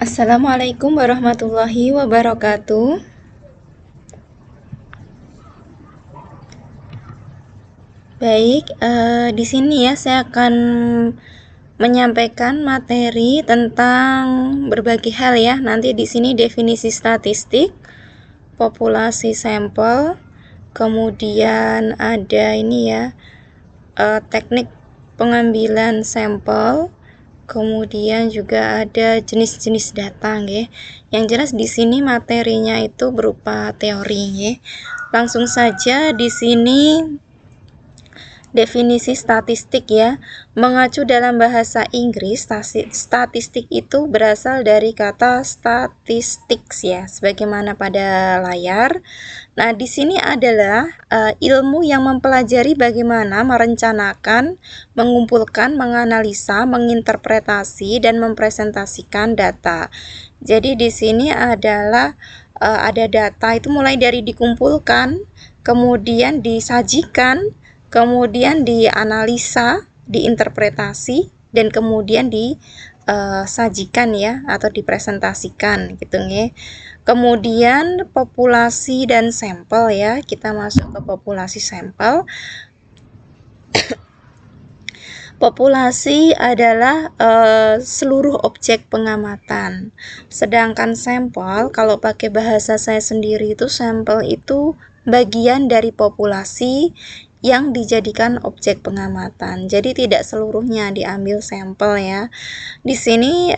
Assalamualaikum warahmatullahi wabarakatuh. Baik, di sini ya saya akan menyampaikan materi tentang berbagai hal ya. Nanti di sini definisi statistik, populasi sampel, kemudian ada ini ya, teknik pengambilan sampel, kemudian juga ada jenis-jenis data nggih. Yang jelas di sini materinya itu berupa teori nggih. Langsung saja di sini definisi statistik ya. Mengacu dalam bahasa Inggris, statistik itu berasal dari kata statistics ya, sebagaimana pada layar. Nah, di sini adalah ilmu yang mempelajari bagaimana merencanakan, mengumpulkan, menganalisa, menginterpretasi dan mempresentasikan data. Jadi di sini adalah ada data itu mulai dari dikumpulkan, kemudian disajikan, kemudian dianalisa, diinterpretasi, dan kemudian disajikan ya atau dipresentasikan gitu nggih. Kemudian populasi dan sampel ya, kita masuk ke populasi sampel. Populasi adalah seluruh objek pengamatan. Sedangkan sampel, kalau pakai bahasa saya sendiri itu sampel itu bagian dari populasi yang dijadikan objek pengamatan. Jadi tidak seluruhnya diambil sampel ya. Di sini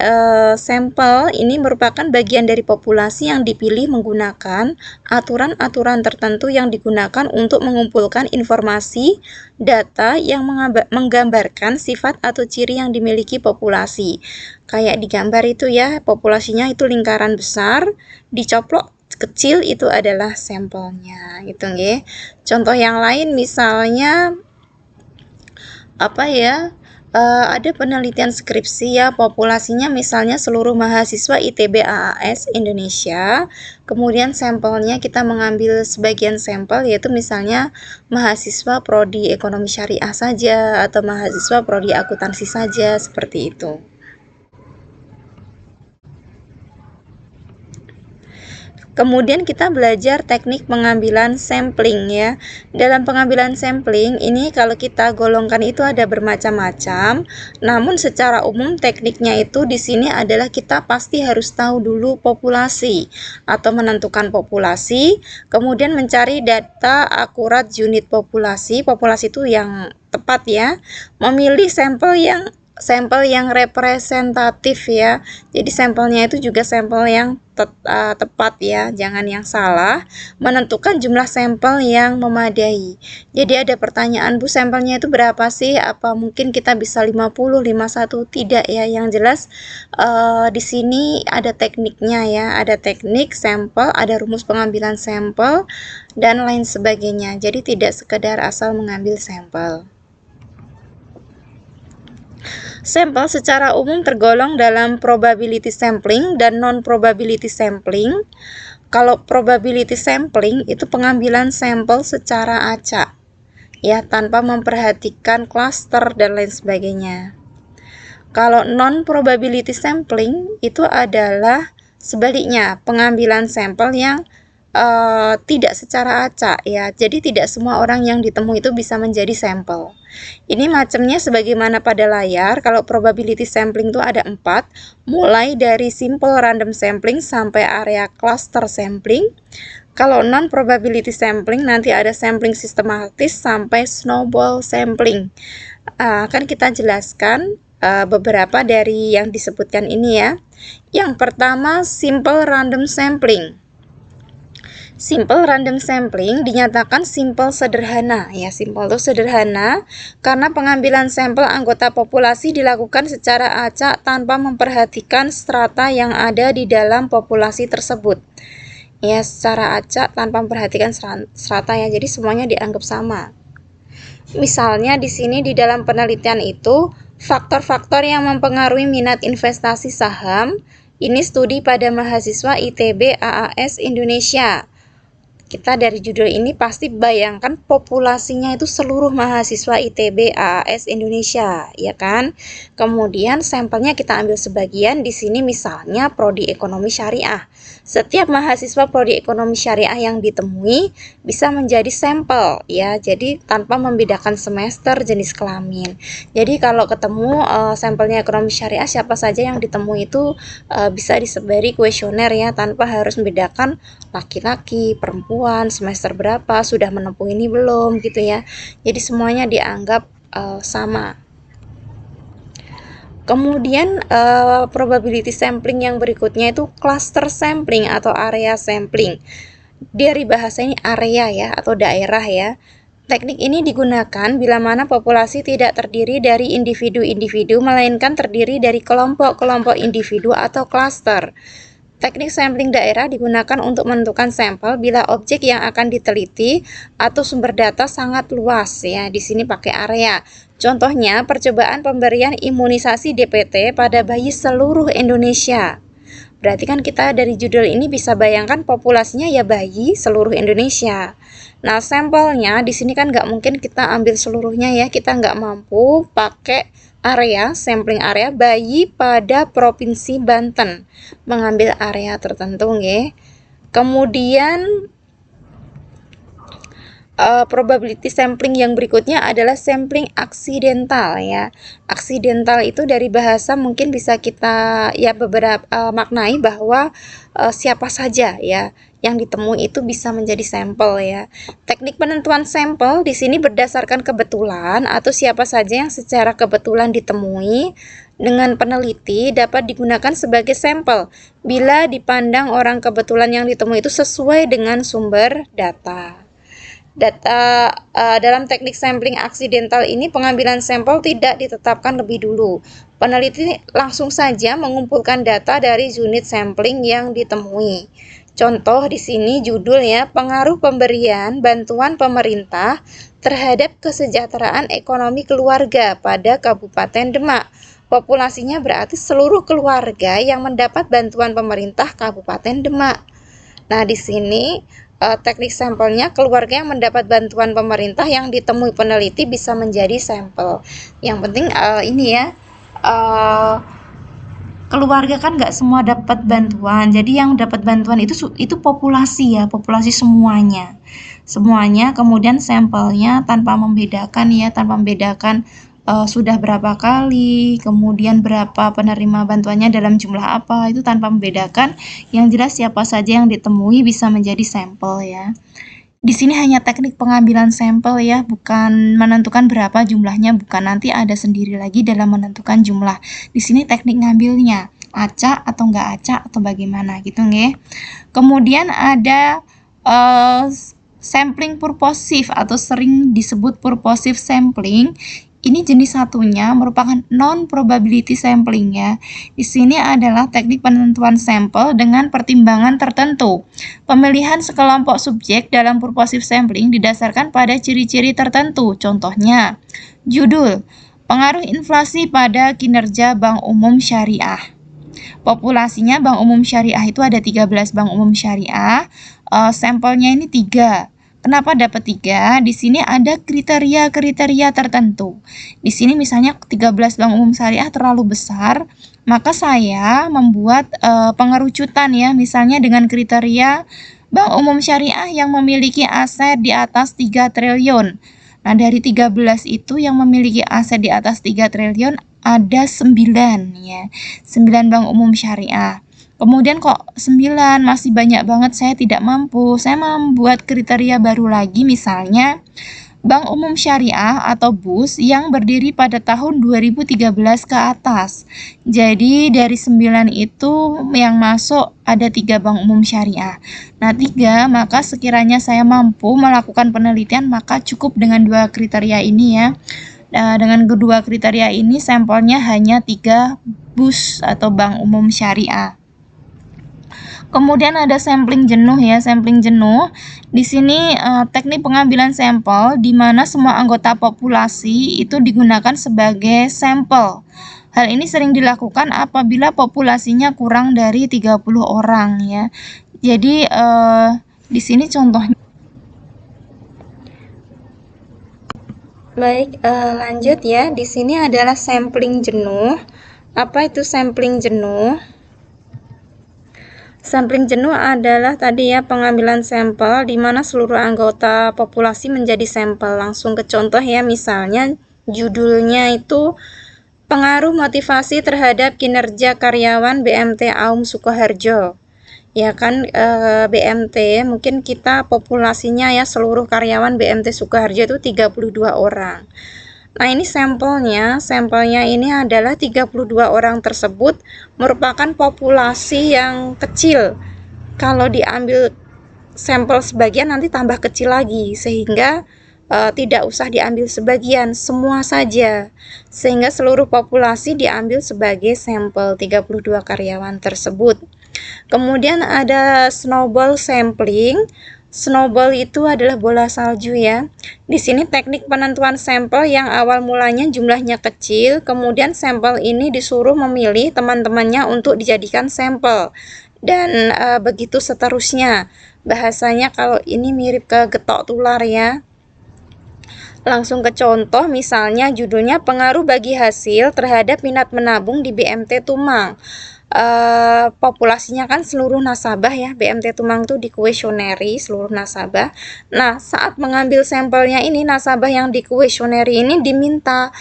sampel ini merupakan bagian dari populasi yang dipilih menggunakan aturan-aturan tertentu yang digunakan untuk mengumpulkan informasi data yang menggambarkan sifat atau ciri yang dimiliki populasi. Kayak di gambar itu ya, populasinya itu lingkaran besar, dicoplok kecil itu adalah sampelnya gitu nggih. Contoh yang lain misalnya apa ya? Ada penelitian skripsi ya, populasinya misalnya seluruh mahasiswa ITB AAS Indonesia. Kemudian sampelnya kita mengambil sebagian sampel yaitu misalnya mahasiswa prodi ekonomi syariah saja atau mahasiswa prodi akuntansi saja seperti itu. Kemudian kita belajar teknik pengambilan sampling ya. Dalam pengambilan sampling ini kalau kita golongkan itu ada bermacam-macam. Namun secara umum tekniknya itu di sini adalah kita pasti harus tahu dulu populasi atau menentukan populasi, kemudian mencari data akurat unit populasi. Populasi itu yang tepat ya. Memilih sampel yang representatif ya. Jadi sampelnya itu juga sampel yang tepat ya, jangan yang salah. Menentukan jumlah sampel yang memadai. Jadi ada pertanyaan, Bu, sampelnya itu berapa sih? Apa mungkin kita bisa 50, 51? Tidak ya, yang jelas di sini ada tekniknya ya, ada teknik sampel, ada rumus pengambilan sampel dan lain sebagainya. Jadi tidak sekedar asal mengambil sampel. Sampel secara umum tergolong dalam probability sampling dan non-probability sampling. Kalau probability sampling itu pengambilan sampel secara acak, ya, tanpa memperhatikan cluster dan lain sebagainya. Kalau non-probability sampling itu adalah sebaliknya, pengambilan sampel yang tidak secara acak ya. Jadi tidak semua orang yang ditemui itu bisa menjadi sampel. Ini macamnya sebagaimana pada layar. Kalau probability sampling itu ada 4, mulai dari simple random sampling sampai area cluster sampling. Kalau non probability sampling nanti ada sampling sistematis sampai snowball sampling. Akan kita jelaskan beberapa dari yang disebutkan ini ya. Yang pertama simple random sampling. Simple random sampling dinyatakan simple sederhana ya, simple itu sederhana karena pengambilan sampel anggota populasi dilakukan secara acak tanpa memperhatikan strata yang ada di dalam populasi tersebut ya, secara acak tanpa memperhatikan strata ya, jadi semuanya dianggap sama. Misalnya di sini di dalam penelitian itu faktor-faktor yang mempengaruhi minat investasi saham, ini studi pada mahasiswa ITB AAS Indonesia. kita dari judul ini pasti bayangkan populasinya itu seluruh mahasiswa ITB AAS Indonesia, ya kan? Kemudian sampelnya kita ambil sebagian, di sini misalnya prodi ekonomi syariah. Setiap mahasiswa prodi ekonomi syariah yang ditemui bisa menjadi sampel, ya. Jadi tanpa membedakan semester, jenis kelamin. Jadi kalau ketemu sampelnya ekonomi syariah, siapa saja yang ditemui itu bisa disebari kuesioner, ya, tanpa harus membedakan laki-laki, perempuan, semester berapa, sudah menempuh ini belum, gitu ya. Jadi semuanya dianggap sama. Kemudian probability sampling yang berikutnya itu cluster sampling atau area sampling. Dari bahasa ini area, ya, atau daerah, ya. Teknik ini digunakan bila mana populasi tidak terdiri dari individu-individu, melainkan terdiri dari kelompok-kelompok individu atau klaster. Teknik sampling daerah digunakan untuk menentukan sampel bila objek yang akan diteliti atau sumber data sangat luas, ya. Di sini pakai area. Contohnya, percobaan pemberian imunisasi DPT pada bayi seluruh Indonesia. Berarti kan kita dari judul ini bisa bayangkan populasinya ya bayi seluruh Indonesia. Nah, sampelnya di sini kan nggak mungkin kita ambil seluruhnya, ya. Kita nggak mampu pakai area, sampling area bayi pada Provinsi Banten, mengambil area tertentu, nggih. Kemudian probability sampling yang berikutnya adalah sampling aksidental, ya. Aksidental itu dari bahasa mungkin bisa kita ya beberapa maknai bahwa siapa saja, ya, yang ditemui itu bisa menjadi sampel, ya. Teknik penentuan sampel di sini berdasarkan kebetulan atau siapa saja yang secara kebetulan ditemui dengan peneliti dapat digunakan sebagai sampel bila dipandang orang kebetulan yang ditemui itu sesuai dengan sumber data. Dalam teknik sampling aksidental ini pengambilan sampel tidak ditetapkan lebih dulu. Peneliti langsung saja mengumpulkan data dari unit sampling yang ditemui. Contoh di sini judulnya pengaruh pemberian bantuan pemerintah terhadap kesejahteraan ekonomi keluarga pada Kabupaten Demak. Populasinya berarti seluruh keluarga yang mendapat bantuan pemerintah Kabupaten Demak. Nah, di sini teknik sampelnya keluarga yang mendapat bantuan pemerintah yang ditemui peneliti bisa menjadi sampel. Yang penting ini ya, keluarga kan nggak semua dapat bantuan. Jadi yang dapat bantuan itu populasi, ya, populasi semuanya. Kemudian sampelnya tanpa membedakan, ya, sudah berapa kali, kemudian berapa penerima bantuannya dalam jumlah apa, itu tanpa membedakan. Yang jelas siapa saja yang ditemui bisa menjadi sampel, ya. Di sini hanya teknik pengambilan sampel, ya, bukan menentukan berapa jumlahnya, bukan. Nanti ada sendiri lagi dalam menentukan jumlah. Di sini teknik ngambilnya, acak atau enggak acak atau bagaimana gitu, nggih. Kemudian ada sampling purposive atau sering disebut purposive sampling. Ini jenis satunya merupakan non-probability sampling, ya. Di sini adalah teknik penentuan sampel dengan pertimbangan tertentu. Pemilihan sekelompok subjek dalam purposive sampling didasarkan pada ciri-ciri tertentu. Contohnya, judul, pengaruh inflasi pada kinerja Bank Umum Syariah. Populasinya Bank Umum Syariah itu ada 13 Bank Umum Syariah. Sampelnya ini 3. Kenapa dapat 3? Di sini ada kriteria-kriteria tertentu. Di sini misalnya 13 Bank Umum Syariah terlalu besar, maka saya membuat pengerucutan, ya, misalnya dengan kriteria Bank Umum Syariah yang memiliki aset di atas 3 triliun. Nah, dari 13 itu yang memiliki aset di atas 3 triliun ada 9, ya. 9 Bank Umum Syariah. Kemudian kok 9 masih banyak banget, saya tidak mampu. Saya membuat kriteria baru lagi, misalnya Bank Umum Syariah atau BUS yang berdiri pada tahun 2013 ke atas. Jadi dari 9 itu yang masuk ada 3 Bank Umum Syariah. Nah, 3, maka sekiranya saya mampu melakukan penelitian, maka cukup dengan 2 kriteria ini, ya. Nah, dengan kedua kriteria ini sampelnya hanya 3 BUS atau Bank Umum Syariah. Kemudian ada sampling jenuh, ya, sampling jenuh. Di sini teknik pengambilan sampel di mana semua anggota populasi itu digunakan sebagai sampel. Hal ini sering dilakukan apabila populasinya kurang dari 30 orang, ya. Jadi di sini contohnya Baik, lanjut ya. Di sini adalah sampling jenuh. Apa itu sampling jenuh? Sampling jenuh adalah tadi ya pengambilan sampel di mana seluruh anggota populasi menjadi sampel. Langsung ke contoh ya, misalnya judulnya itu pengaruh motivasi terhadap kinerja karyawan BMT Aum Sukoharjo. Ya kan, BMT mungkin kita populasinya ya seluruh karyawan BMT Sukoharjo itu 32 orang. Nah, ini sampelnya. Sampelnya ini adalah 32 orang tersebut merupakan populasi yang kecil. Kalau diambil sampel sebagian nanti tambah kecil lagi, sehingga tidak usah diambil sebagian, semua saja. Sehingga seluruh populasi diambil sebagai sampel 32 karyawan tersebut. Kemudian ada snowball sampling. Snowball itu adalah bola salju ya. Di sini teknik penentuan sampel yang awal mulanya jumlahnya kecil, kemudian sampel ini disuruh memilih teman-temannya untuk dijadikan sampel. Dan begitu seterusnya. Bahasanya kalau ini mirip ke getok tular ya. Langsung ke contoh, misalnya judulnya pengaruh bagi hasil terhadap minat menabung di BMT Tumang. Populasinya kan seluruh nasabah ya, BMT Tumang tuh dikuesioneri seluruh nasabah. Nah, saat mengambil sampelnya ini, nasabah yang dikuesioneri ini diminta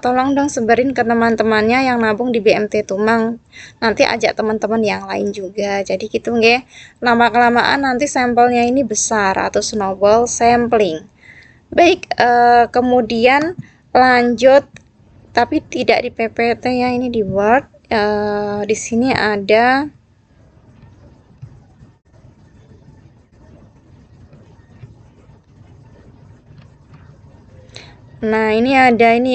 tolong dong sebarin ke teman-temannya yang nabung di BMT Tumang, nanti ajak teman-teman yang lain juga. Jadi gitu nggih, lama-kelamaan nanti sampelnya ini besar atau snowball sampling. Baik, kemudian lanjut, tapi tidak di PPT ya, ini di Word. Di sini ada ini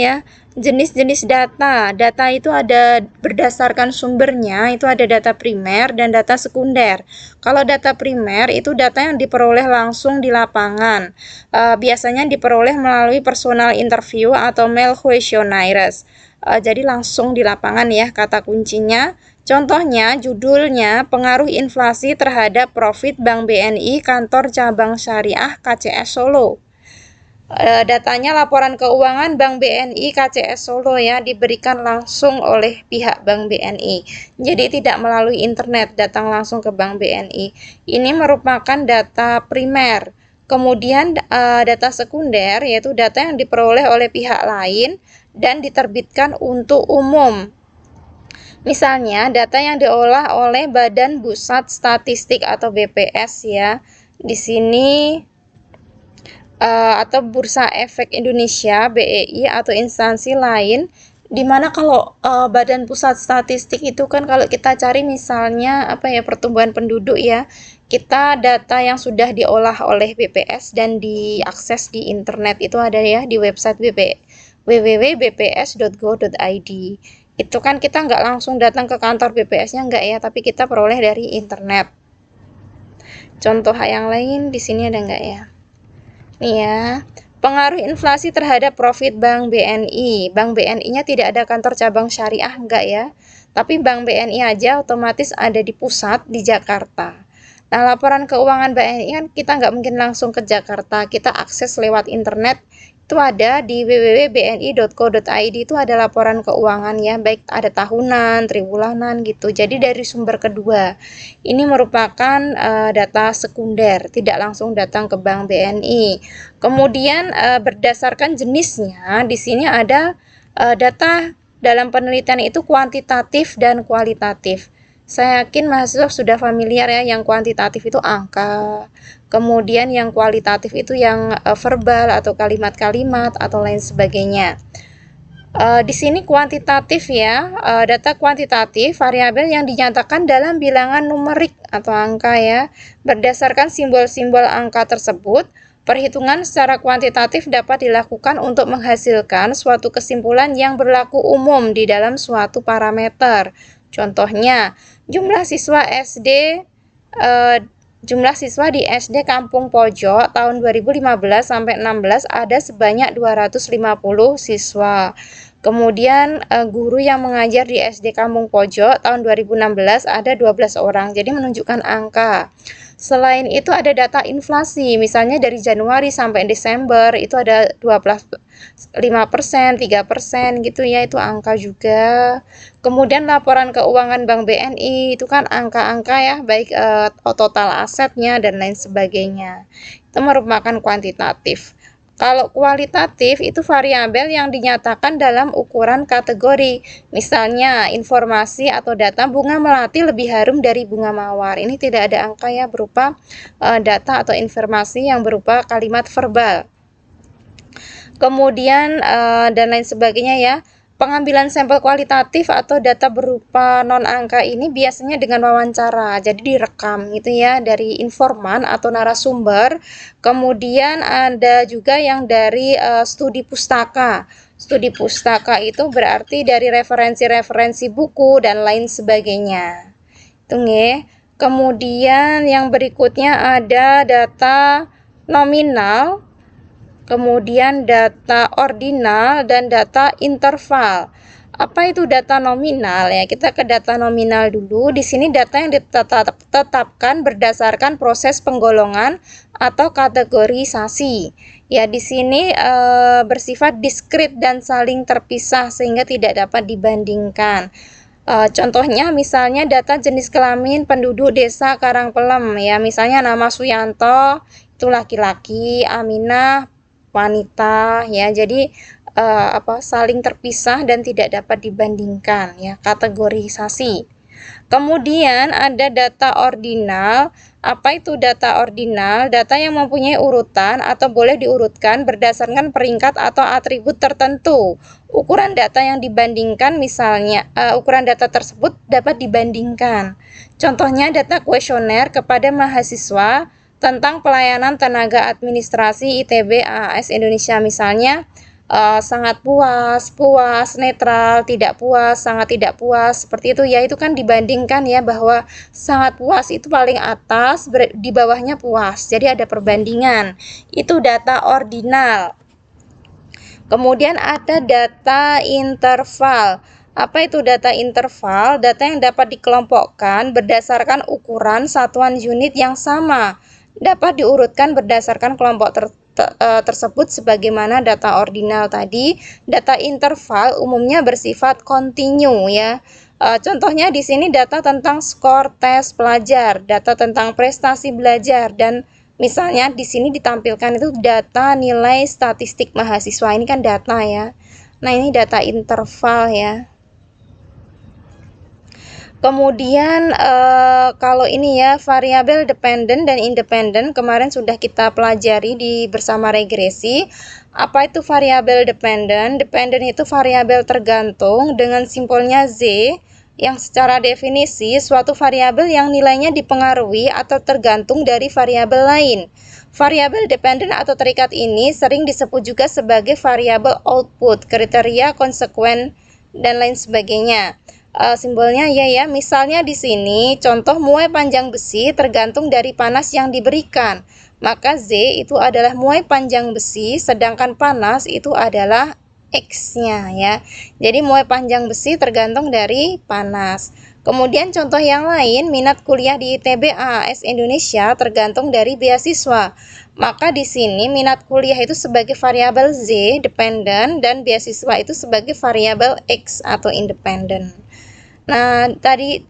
ya, jenis-jenis data. Data itu ada berdasarkan sumbernya, itu ada data primer dan data sekunder. Kalau data primer itu data yang diperoleh langsung di lapangan. Biasanya diperoleh melalui personal interview atau mail questionnaires. Jadi langsung di lapangan ya kata kuncinya. Contohnya, judulnya pengaruh inflasi terhadap profit Bank BNI Kantor Cabang Syariah KCS Solo. Datanya laporan keuangan Bank BNI KCS Solo ya, diberikan langsung oleh pihak Bank BNI. Jadi tidak melalui internet, datang langsung ke Bank BNI. Ini merupakan data primer. Kemudian data sekunder yaitu data yang diperoleh oleh pihak lain dan diterbitkan untuk umum. Misalnya data yang diolah oleh Badan Pusat Statistik atau BPS ya. Di sini atau Bursa Efek Indonesia BEI atau instansi lain, dimana kalau Badan Pusat Statistik itu kan kalau kita cari misalnya pertumbuhan penduduk ya, kita data yang sudah diolah oleh BPS dan diakses di internet itu ada ya di website www.bps.go.id. Itu kan kita nggak langsung datang ke kantor BPS-nya nggak ya, tapi kita peroleh dari internet. Contoh yang lain di sini ada nggak ya? Nih ya, pengaruh inflasi terhadap profit Bank BNI. Bank BNI-nya tidak ada kantor cabang syariah enggak ya, tapi Bank BNI aja otomatis ada di pusat di Jakarta. Nah, laporan keuangan BNI kan kita nggak mungkin langsung ke Jakarta, kita akses lewat internet. Itu ada di www.bni.co.id, itu ada laporan keuangan ya, baik ada tahunan, triwulanan gitu. Jadi dari sumber kedua. Ini merupakan data sekunder, tidak langsung datang ke Bank BNI. Kemudian berdasarkan jenisnya, di sini ada data dalam penelitian itu kuantitatif dan kualitatif. Saya yakin mahasiswa sudah familiar ya, yang kuantitatif itu angka, kemudian yang kualitatif itu yang verbal atau kalimat-kalimat atau lain sebagainya. Di sini kuantitatif ya, data kuantitatif variabel yang dinyatakan dalam bilangan numerik atau angka ya. Berdasarkan simbol-simbol angka tersebut, perhitungan secara kuantitatif dapat dilakukan untuk menghasilkan suatu kesimpulan yang berlaku umum di dalam suatu parameter. Contohnya, jumlah siswa di SD Kampung Pojok tahun 2015 sampai 16 ada sebanyak 250 siswa. Kemudian guru yang mengajar di SD Kampung Pojok tahun 2016 ada 12 orang. Jadi menunjukkan angka. Selain itu ada data inflasi, misalnya dari Januari sampai Desember itu ada 5%, 3% gitu ya, itu angka juga. Kemudian laporan keuangan Bank BNI itu kan angka-angka ya, baik total asetnya dan lain sebagainya. Itu merupakan kuantitatif. Kalau kualitatif itu variabel yang dinyatakan dalam ukuran kategori. Misalnya informasi atau data bunga melati lebih harum dari bunga mawar. Ini tidak ada angka ya, berupa data atau informasi yang berupa kalimat verbal. Kemudian dan lain sebagainya ya. Pengambilan sampel kualitatif atau data berupa non-angka ini biasanya dengan wawancara, jadi direkam gitu ya, dari informan atau narasumber. Kemudian ada juga yang dari studi pustaka. Studi pustaka itu berarti dari referensi-referensi buku dan lain sebagainya. Itu nggih. Kemudian yang berikutnya ada data nominal, kemudian data ordinal dan data interval. Apa itu data nominal ya? Kita ke data nominal dulu. Di sini data yang ditetapkan berdasarkan proses penggolongan atau kategorisasi. Ya, di sini bersifat diskrit dan saling terpisah sehingga tidak dapat dibandingkan. Contohnya misalnya data jenis kelamin penduduk desa Karangpelem ya, misalnya nama Suyanto itu laki-laki, Aminah wanita ya. Jadi saling terpisah dan tidak dapat dibandingkan ya, kategorisasi. Kemudian ada data ordinal. Apa itu data ordinal? Data yang mempunyai urutan atau boleh diurutkan berdasarkan peringkat atau atribut tertentu. Ukuran data yang dibandingkan misalnya, ukuran data tersebut dapat dibandingkan. Contohnya data kuesioner kepada mahasiswa tentang pelayanan tenaga administrasi ITB AS Indonesia, misalnya sangat puas, puas, netral, tidak puas, sangat tidak puas, seperti itu ya. Itu kan dibandingkan ya, bahwa sangat puas itu paling atas, di bawahnya puas, jadi ada perbandingan. Itu data ordinal. Kemudian ada data interval. Apa itu data interval? Data yang dapat dikelompokkan berdasarkan ukuran satuan unit yang sama, dapat diurutkan berdasarkan kelompok tersebut sebagaimana data ordinal tadi. Data interval umumnya bersifat kontinu ya. Contohnya di sini data tentang skor tes pelajar, data tentang prestasi belajar, dan misalnya di sini ditampilkan itu data nilai statistik mahasiswa. Ini kan data ya. Nah, ini data interval ya. Kemudian kalau ini ya, variabel dependent dan independent kemarin sudah kita pelajari bersama regresi. Apa itu variabel dependent? Dependent itu variabel tergantung dengan simbolnya Z, yang secara definisi suatu variabel yang nilainya dipengaruhi atau tergantung dari variabel lain. Variabel dependent atau terikat ini sering disebut juga sebagai variabel output, kriteria, konsekuen, dan lain sebagainya. Simbolnya ya, misalnya di sini contoh muai panjang besi tergantung dari panas yang diberikan, maka Z itu adalah muai panjang besi, sedangkan panas itu adalah X-nya ya. Jadi muai panjang besi tergantung dari panas. Kemudian contoh yang lain, minat kuliah di ITB AS Indonesia tergantung dari beasiswa. Maka di sini minat kuliah itu sebagai variabel Z, dependent, dan beasiswa itu sebagai variabel X atau independent. Nah,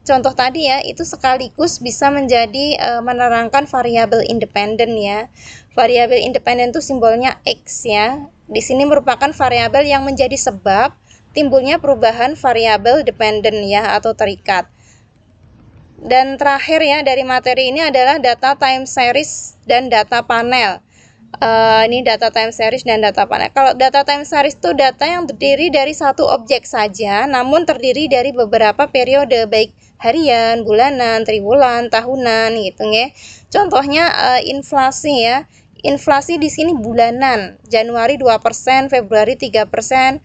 contoh tadi ya, itu sekaligus bisa menjadi menerangkan variabel independen ya. Variabel independen itu simbolnya X ya. Di sini merupakan variabel yang menjadi sebab timbulnya perubahan variabel dependen ya, atau terikat. Dan terakhir ya, dari materi ini adalah data time series dan data panel. Ini data time series dan data panel. Kalau data time series itu data yang terdiri dari satu objek saja, namun terdiri dari beberapa periode, baik harian, bulanan, triwulan, tahunan gitu ya. Contohnya inflasi ya. Inflasi di sini bulanan, Januari 2%, Februari 3%.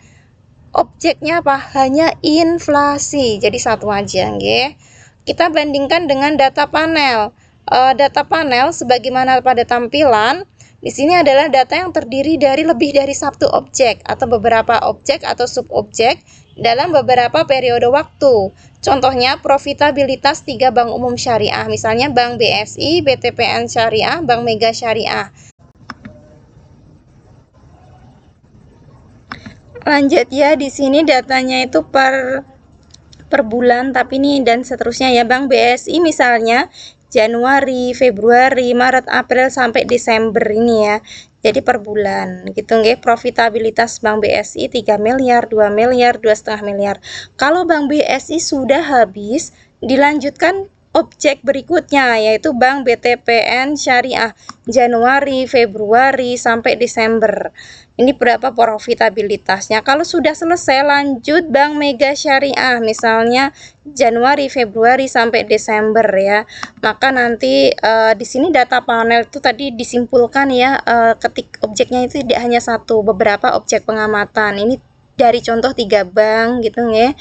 Objeknya apa? Hanya inflasi. Jadi satu aja nggih. Kita bandingkan dengan data panel. Data panel sebagaimana pada tampilan di sini adalah data yang terdiri dari lebih dari satu objek atau beberapa objek atau subobjek dalam beberapa periode waktu. Contohnya profitabilitas 3 bank umum syariah, misalnya Bank BSI, BTPN Syariah, Bank Mega Syariah. Lanjut ya, di sini datanya itu per bulan, tapi ini dan seterusnya ya. Bank BSI misalnya Januari, Februari, Maret, April sampai Desember ini ya. Jadi per bulan gitu nggih. Profitabilitas Bank BSI 3 miliar, 2 miliar, 2,5 miliar. Kalau Bank BSI sudah habis, dilanjutkan objek berikutnya yaitu Bank BTPN Syariah Januari, Februari sampai Desember. Ini berapa profitabilitasnya. Kalau sudah selesai, lanjut Bank Mega Syariah misalnya Januari, Februari sampai Desember ya. Maka nanti di sini data panel itu tadi disimpulkan ya, ketik objeknya itu tidak hanya satu, beberapa objek pengamatan. Ini dari contoh 3 bank gitu ya.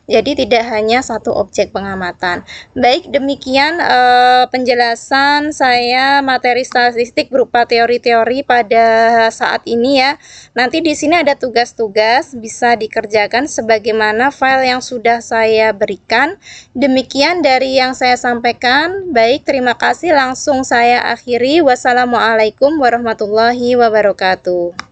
Jadi tidak hanya satu objek pengamatan. Baik, demikian penjelasan saya materi statistik berupa teori-teori pada saat ini ya. Nanti di sini ada tugas-tugas bisa dikerjakan sebagaimana file yang sudah saya berikan. Demikian dari yang saya sampaikan. Baik, terima kasih. Langsung saya akhiri. Wassalamualaikum warahmatullahi wabarakatuh.